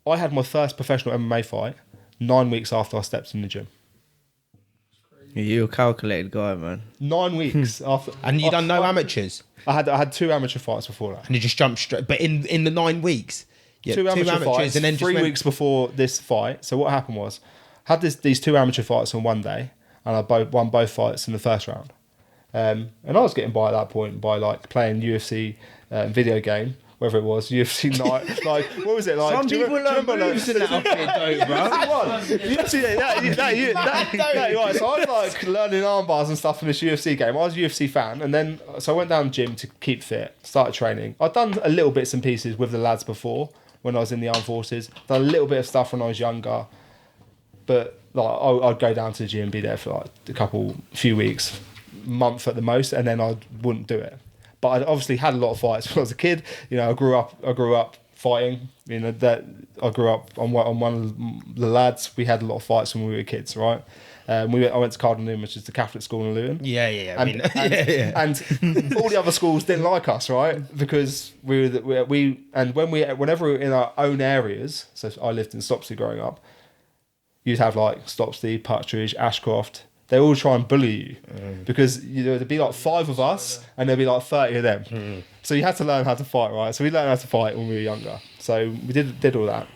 I had my first professional MMA fight 9 weeks after I stepped in the gym. You're a calculated guy, man. 9 weeks after. And you done no amateurs? I had 2 amateur fights before that. And you just jumped straight. But in the 9 weeks, yeah, two amateur fights, and then 3 weeks before this fight. So what happened was, had these 2 amateur fights on one day, and I won both fights in the first round. And I was getting by at that point by like playing UFC video game, whether it was UFC night, like what was it like? Some people learn moves in that outfit, though, bro. Right. So I was like learning arm bars and stuff in this UFC game. I was a UFC fan, and then so I went down the gym to keep fit, started training. I'd done a little bits and pieces with the lads before when I was in the armed forces. Done a little bit of stuff when I was younger, but like I'd go down to the gym, be there for like a few weeks, month at the most, and then I wouldn't do it. But I obviously had a lot of fights when I was a kid. You know, I grew up fighting. You know, that I grew up on one of the lads. We had a lot of fights when we were kids, right? I went to Cardinal Newman, which is the Catholic school in Luton. Yeah. And all the other schools didn't like us, right? Because whenever we were in our own areas. So I lived in Stopsley growing up. You'd have like Stopsley, Partridge, Ashcroft. They all try and bully you because there'd be like 5 of us and there'd be like 30 of them. So you had to learn how to fight, right? So we learned how to fight when we were younger. So we did all that.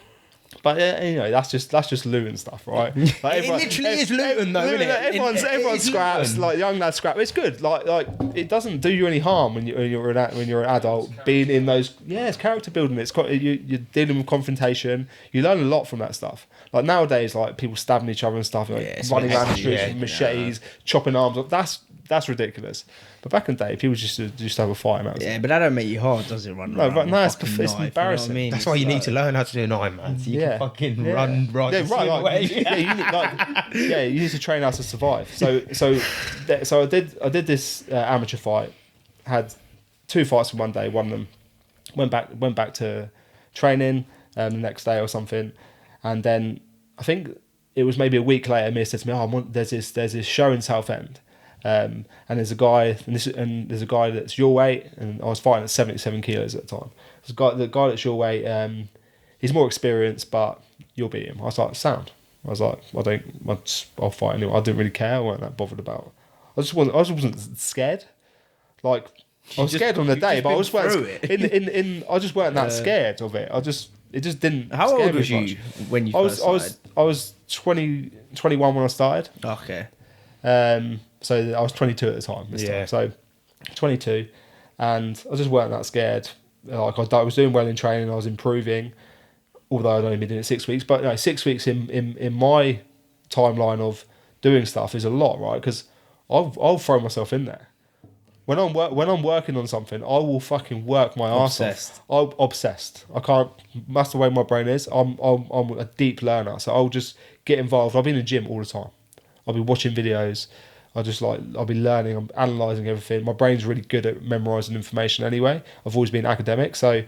But that's just Luton stuff, right? Like It literally is Luton, though, isn't it? Everyone scraps, Luton. like young lads scrap. It's good. Like it doesn't do you any harm when you're an adult being in those. Yeah, it's character building. It's you're dealing with confrontation. You learn a lot from that stuff. Like nowadays, like people stabbing each other and stuff, like running around the streets with machetes, chopping arms off. That's ridiculous. But back in the day, people just have a fight. Yeah, but that don't make you hard, does it? Run No, around no, with it's fucking knife, embarrassing. You know what I mean? That's why you need to learn how to do an Ironman. So you can fucking run right away. You need to train how to survive. So I did this amateur fight. Had 2 fights in one day. One of them went back to training the next day or something, and then I think it was maybe a week later. Mia said to me, "There's this show in Southend." And there's a guy, there's a guy that's your weight, and I was fighting at 77 kilos at the time. The guy that's your weight, he's more experienced, but you'll beat him. I was like, sound. I was like, I'll fight anyone. I didn't really care. I wasn't that bothered about it. I just wasn't scared. Like I was scared on the day, but I just weren't I just weren't that scared of it. It just didn't. How scare old me was you much. when you first started? I was 21 when I started. Okay. So I was 22 at the time. Time. So 22, and I just weren't that scared. Like I was doing well in training, I was improving, although I'd only been doing it 6 weeks. But 6 weeks in my timeline of doing stuff is a lot, right? Because I'll throw myself in there. When I'm working on something, I will fucking work my ass off. I'm obsessed. I can't. That's the way my brain is. I'm a deep learner, so I'll just get involved. I'll be in the gym all the time. I'll be watching videos. I'll be learning. I'm analysing everything. My brain's really good at memorising information anyway. I've always been academic, so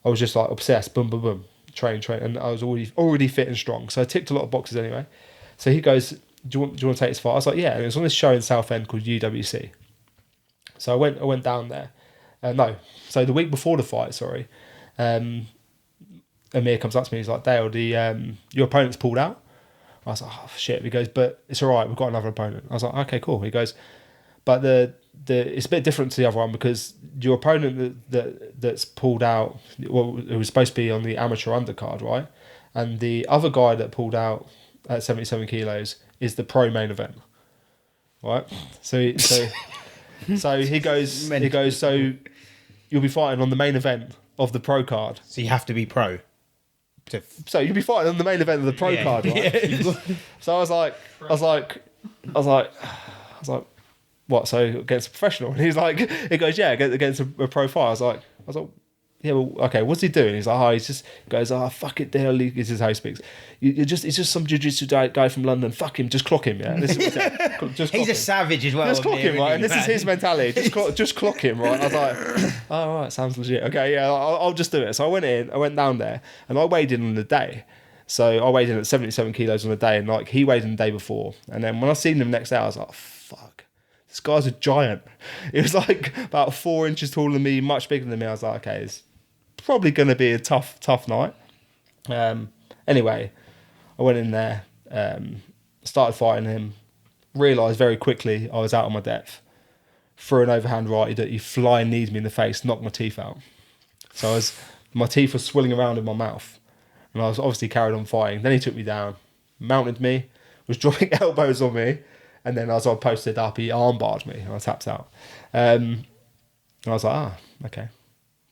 I was just like obsessed. Boom, boom, boom. Train, and I was already fit and strong. So I ticked a lot of boxes anyway. So he goes, "Do you want to take this fight?" I was like, "Yeah." And it was on this show in Southend called UWC. So I went down there. So the week before the fight, sorry, Amir comes up to me. He's like, "Dale, your opponent's pulled out." I was like, "Oh shit!" He goes, "But it's all right. We've got another opponent." I was like, "Okay, cool." He goes, "But it's a bit different to the other one because your opponent that's pulled out, well, it was supposed to be on the amateur undercard, right? And the other guy that pulled out at 77 kilos is the pro main event, right? So he goes, so you'll be fighting on the main event of the pro card. So you have to be pro. So you'll be fighting on the main event of the pro card, right?" So I was like, what? So against a professional? And he goes, "Yeah, against a pro fight." I was like, "Yeah, well, okay. What's he doing?" He's like, he goes, fuck it, Dale. This is how he speaks. It's just some jiu-jitsu guy from London. Fuck him, just clock him. Yeah, this is what's just he's a savage as well. Just clock him, right? And this is his mentality. Just clock him, right? I was like, "Oh, right, sounds legit. Okay, yeah, I'll just do it." So I went down there, and I weighed in on the day. So I weighed in at 77 kilos on the day, and like he weighed in the day before. And then when I seen him next day, I was like, "Fuck, this guy's a giant." He was like about 4 inches taller than me, much bigger than me. I was like, "Okay, it's probably going to be a tough night." Anyway, I went in there, started fighting him, realised very quickly I was out of my depth. Threw an overhand right, he flying knees me in the face, knocked my teeth out. So my teeth were swilling around in my mouth. And I was obviously carried on fighting. Then he took me down, mounted me, was dropping elbows on me. And then as I posted up, he armbarred me and I tapped out. And I was like, okay.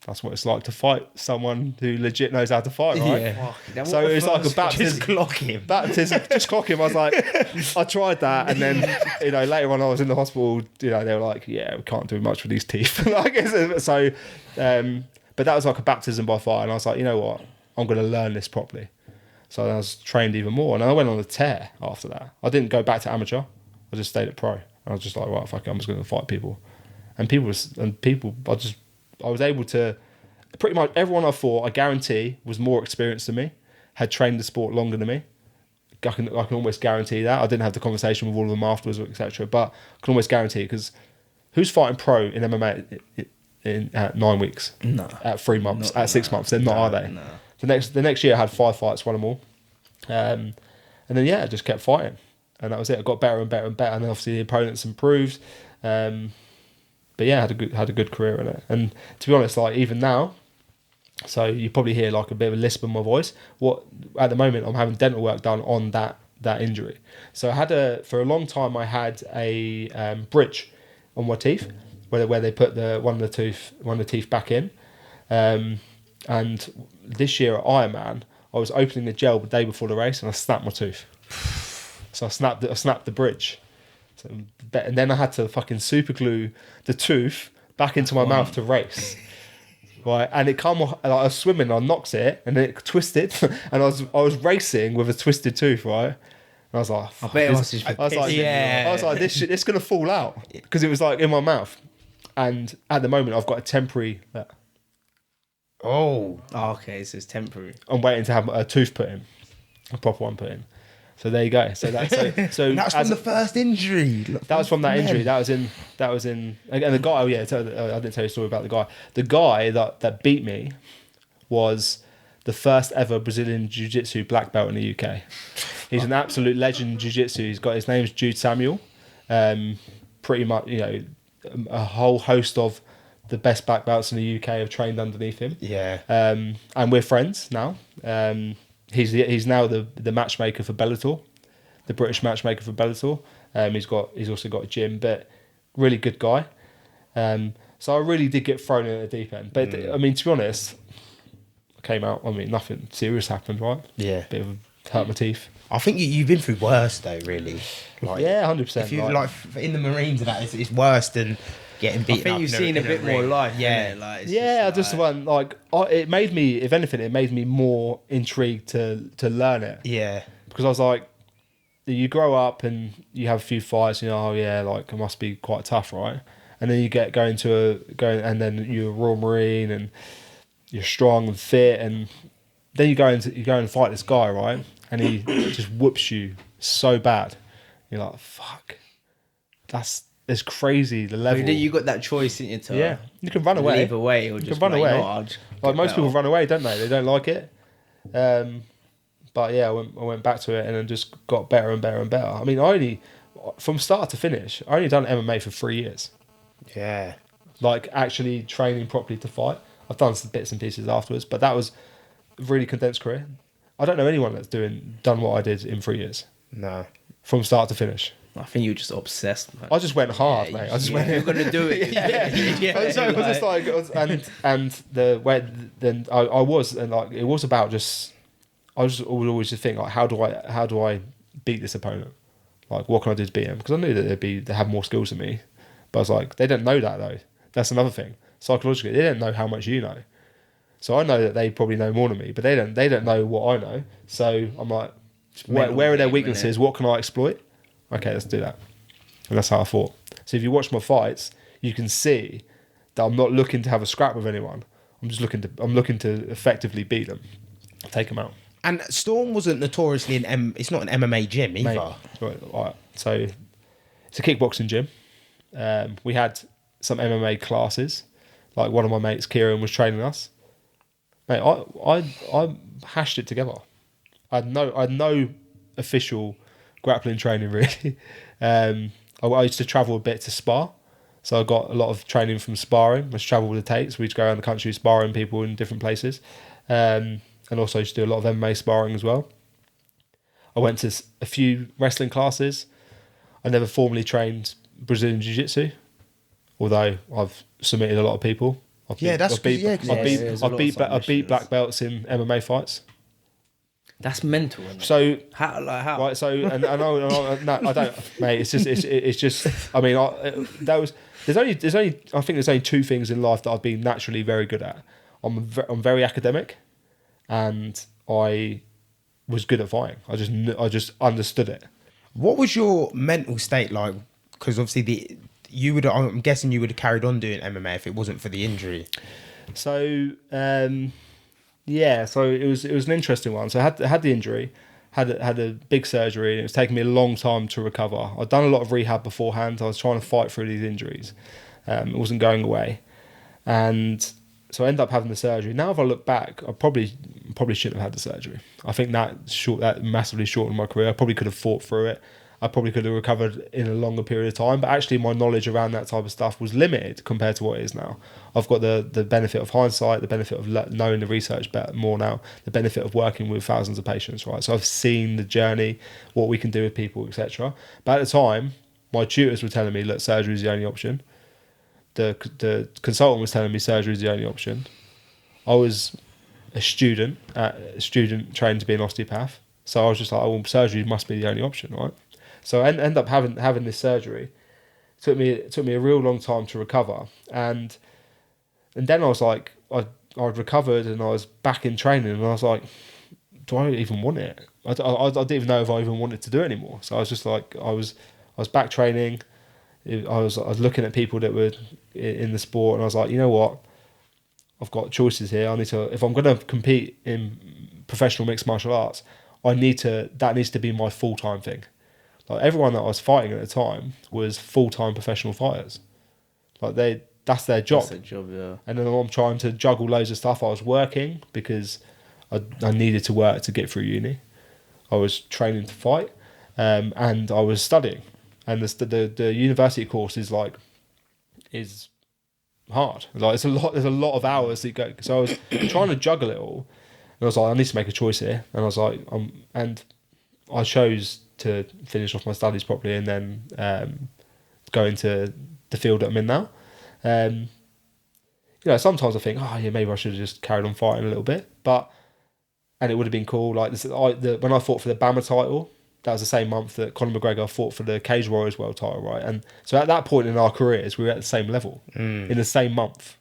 That's what it's like to fight someone who legit knows how to fight, right? Yeah. So it was like a baptism. Just clock him. Just clock him. I was like, I tried that. And then, later on I was in the hospital, they were like, yeah, we can't do much with these teeth. So, but that was like a baptism by fire. And I was like, you know what? I'm going to learn this properly. So I was trained even more. And I went on a tear after that. I didn't go back to amateur. I just stayed at pro. I was just like, right, fuck it, I'm just going to fight people. And I was able to, pretty much everyone I fought, I guarantee, was more experienced than me, had trained the sport longer than me. I can almost guarantee that. I didn't have the conversation with all of them afterwards, etc. But I can almost guarantee, because who's fighting pro in MMA in 9 weeks? No. At 3 months, at 6 months? They're not, are they? No. The next year I had 5 fights, won them all. And then, I just kept fighting. And that was it. I got better and better and better. And then obviously the opponents improved. But yeah, had a good career in it. And to be honest, like even now, so you probably hear like a bit of a lisp in my voice. At the moment I'm having dental work done on that injury. So for a long time I had a bridge on my teeth where they put one of the teeth back in. And this year at Ironman, I was opening the gel the day before the race and I snapped my tooth. So I snapped the bridge. And then I had to fucking super glue the tooth back into my mouth to race. Right, and it come off, like I was swimming, I knocked it, and then it twisted, and I was racing with a twisted tooth, right? And I was like, I bet it was just I was like, this gonna fall out because it was like in my mouth, and at the moment I've got a temporary. Oh, okay, so it's temporary. I'm waiting to have a tooth put in, a proper one put in. So there you go. So that's that's from the first injury. That was from that injury. That was in, and the guy. Oh yeah, I didn't tell you a story about the guy. The guy that beat me was the first ever Brazilian Jiu-Jitsu black belt in the UK. He's an absolute legend in Jiu-Jitsu. His name's Jude Samuel. Pretty much, a whole host of the best black belts in the UK have trained underneath him. Yeah. And we're friends now. He's now the matchmaker for Bellator, the British matchmaker for Bellator. He's also got a gym, but really good guy. So I really did get thrown in at the deep end. But I mean, to be honest, I came out. I mean, nothing serious happened, right? Yeah. Bit of hurt my teeth. I think you've been through worse though, really. Like, yeah, 100%. If you like in the Marines and that, it's worse than getting beaten. I think you've seen a bit more life. Yeah, I just went like it made me. If anything, it made me more intrigued to learn it. Yeah, because I was like, you grow up and you have a few fights. Oh yeah, like it must be quite tough, right? And then you and then you're a Royal Marine and you're strong and fit, and then you go and fight this guy, right? And he just whoops you so bad. You're like, fuck, it's crazy the level. You got that choice in your time. Yeah, you can run away. Leave away or just run away. Like most people run away, don't they? They don't like it. But yeah, I went back to it and then just got better and better and better. I mean, from start to finish, I only done MMA for 3 years. Yeah. Like actually training properly to fight. I've done some bits and pieces afterwards, but that was a really condensed career. I don't know anyone that's done what I did in 3 years. No. From start to finish. I think you're just obsessed, man. I just went hard, mate. I just went. You're gonna do it. I was about just. I was always just think like, how do I beat this opponent? Like, what can I do to beat him? Because I knew that they have more skills than me, but I was like, they don't know that though. That's another thing. Psychologically, they don't know how much you know. So I know that they probably know more than me, but they don't know what I know. So I'm like, where are their weaknesses? What can I exploit? Okay, let's do that. And that's how I fought. So if you watch my fights, you can see that I'm not looking to have a scrap with anyone. I'm looking to effectively beat them, take them out. And Storm wasn't notoriously it's not an MMA gym either. Mate, right. So it's a kickboxing gym. We had some MMA classes. Like one of my mates, Kieran, was training us. Mate, I hashed it together. I had no official grappling training really. I used to travel a bit to spar, so I got a lot of training from sparring. I used to travel with the Tates. We used to go around the country sparring people in different places, and also used to do a lot of MMA sparring as well. I went to a few wrestling classes. I never formally trained Brazilian Jiu-Jitsu, although I've submitted a lot of people. I beat black belts in MMA fights. That's mental. Isn't it? So how? Right. So and I know no, I don't, mate. It's just. I mean, there's only. I think there's only two things in life that I've been naturally very good at. I'm very academic, and I was good at fighting. I just understood it. What was your mental state like? Because obviously I'm guessing you would have carried on doing MMA if it wasn't for the injury. So so it was an interesting one. So I had the injury, had a big surgery, and it was taking me a long time to recover. I'd done a lot of rehab beforehand. I was trying to fight through these injuries. It wasn't going away, and so I ended up having the surgery. Now, if I look back, I probably shouldn't have had the surgery. I think that massively shortened my career. I probably could have fought through it. I probably could have recovered in a longer period of time, but actually my knowledge around that type of stuff was limited compared to what it is now. I've got the benefit of hindsight, the benefit of knowing the research better, more now, the benefit of working with thousands of patients, right? So I've seen the journey, what we can do with people, etc. But at the time, my tutors were telling me, look, surgery is the only option. The consultant was telling me surgery is the only option. I was a student trained to be an osteopath, so I was just like, oh, well, surgery must be the only option, right? So I ended up having this surgery. It took me a real long time to recover, and then I was like, I'd recovered and I was back in training, and I was like, do I even want it? I didn't even know if I even wanted to do it anymore. So I was just like, I was back training. I was looking at people that were in the sport, and I was like, you know what? I've got choices here. I need to, if I'm going to compete in professional mixed martial arts, that needs to be my full-time thing. Like everyone that I was fighting at the time was full-time professional fighters. Like that's their job. That's their job, yeah. And then I'm trying to juggle loads of stuff. I was working because I needed to work to get through uni. I was training to fight, and I was studying. And the university course is hard. Like there's a lot of hours that you go. So I was trying to juggle it all, and I was like, I need to make a choice here. And I was like, and I chose to finish off my studies properly and then go into the field that I'm in now. Sometimes I think, oh yeah, maybe I should have just carried on fighting a little bit, and it would have been cool. Like when I fought for the Bamma title, that was the same month that Conor McGregor fought for the Cage Warriors World title, right? And so at that point in our careers, we were at the same level in the same month,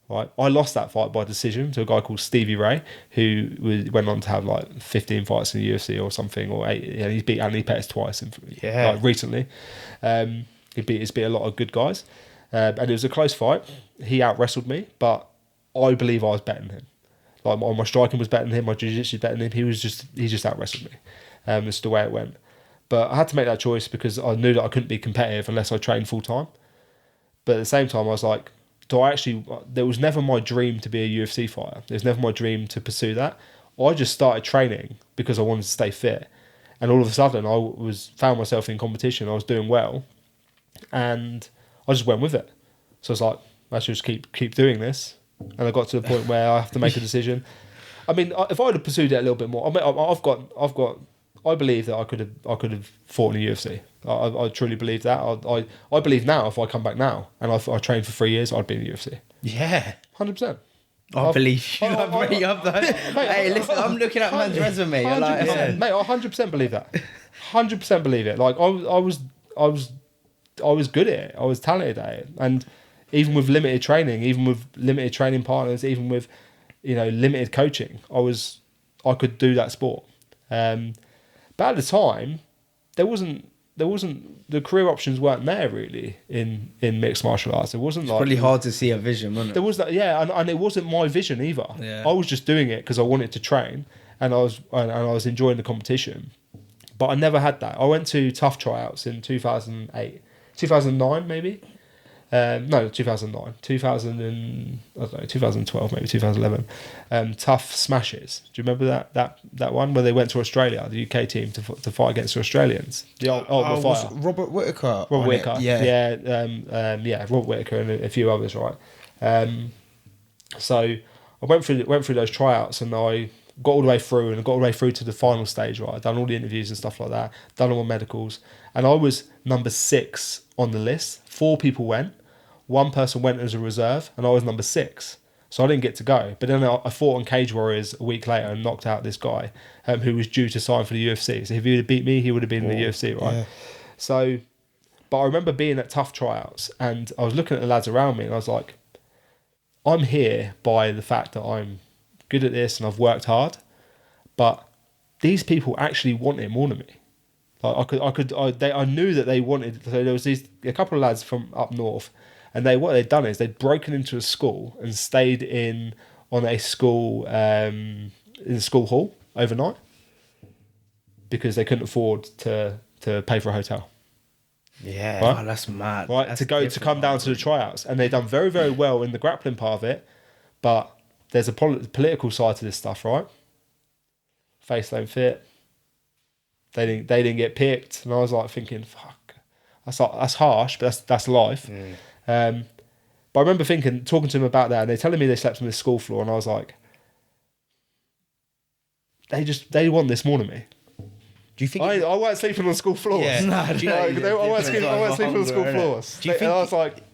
right? I lost that fight by decision to a guy called Stevie Ray, who went on to have like 15 fights in the UFC or something, or 8. And he's beat Anthony Pettis twice recently. He beat a lot of good guys, and it was a close fight. He out-wrestled me, but I believe I was better than him. Like my striking was better than him, my jiu-jitsu was better than him. He just out-wrestled me. That's the way it went. But I had to make that choice because I knew that I couldn't be competitive unless I trained full time. But at the same time, I was like, there was never my dream to be a UFC fighter. There was never my dream to pursue that. I just started training because I wanted to stay fit. And all of a sudden, I found myself in competition. I was doing well. And I just went with it. So I was like, let's just keep doing this. And I got to the point where I have to make a decision. I mean, if I had pursued it a little bit more, I believe that I could have fought in the UFC. I truly believe that. I believe now if I come back now and I trained for 3 years, I'd be in the UFC. Yeah. 100%. I believe you. Hey, listen, I'm looking at man's resume. Mate, I 100% believe that. 100% believe it. Like I was good at it. I was talented at it. And even with limited training, even with limited training partners, even with limited coaching, I could do that sport. But at the time, there wasn't the career options weren't there really in mixed martial arts. It wasn't really hard to see a vision, wasn't it? There was that, yeah, and it wasn't my vision either. Yeah. I was just doing it because I wanted to train, and I was enjoying the competition. But I never had that. I went to tough tryouts in 2009 maybe. No, 2009, 2012, maybe 2011. Tough Smashes. Do you remember that one where they went to Australia, the UK team, to fight against the Australians? The Ultimate Fighter. Robert Whittaker. Robert Whittaker. Yeah. Robert Whittaker and a few others, right? So I went through those tryouts, and I got all the way through, and I got all the way through to the final stage, right? I'd done all the interviews and stuff like that, done all my medicals, and I was number 6 on the list. 4 people went. 1 person went as a reserve, and I was number 6. So I didn't get to go. But then I fought on Cage Warriors a week later and knocked out this guy who was due to sign for the UFC. So if he would have beat me, he would have been in the UFC, right? Yeah. So, but I remember being at tough tryouts, and I was looking at the lads around me, and I was like, I'm here by the fact that I'm good at this and I've worked hard, but these people actually want it more than me. Like I knew that they wanted. So there was a couple of lads from up north, and what they'd done is they'd broken into a school and stayed on a school in the school hall overnight because they couldn't afford to pay for a hotel. Yeah, right? Oh, that's mad. Right, that's to come down to the tryouts, and they've done very, very well in the grappling part of it, but there's a political side to this stuff, right? Face don't fit. They didn't get picked, and I was like thinking, fuck, that's harsh, but that's life. But I remember talking to them about that, and they're telling me they slept on this school floor, and I was like, they want this more than me. Do you think I weren't sleeping on school floors? Yeah. I weren't sleeping on school floors. Do you think? And I was like,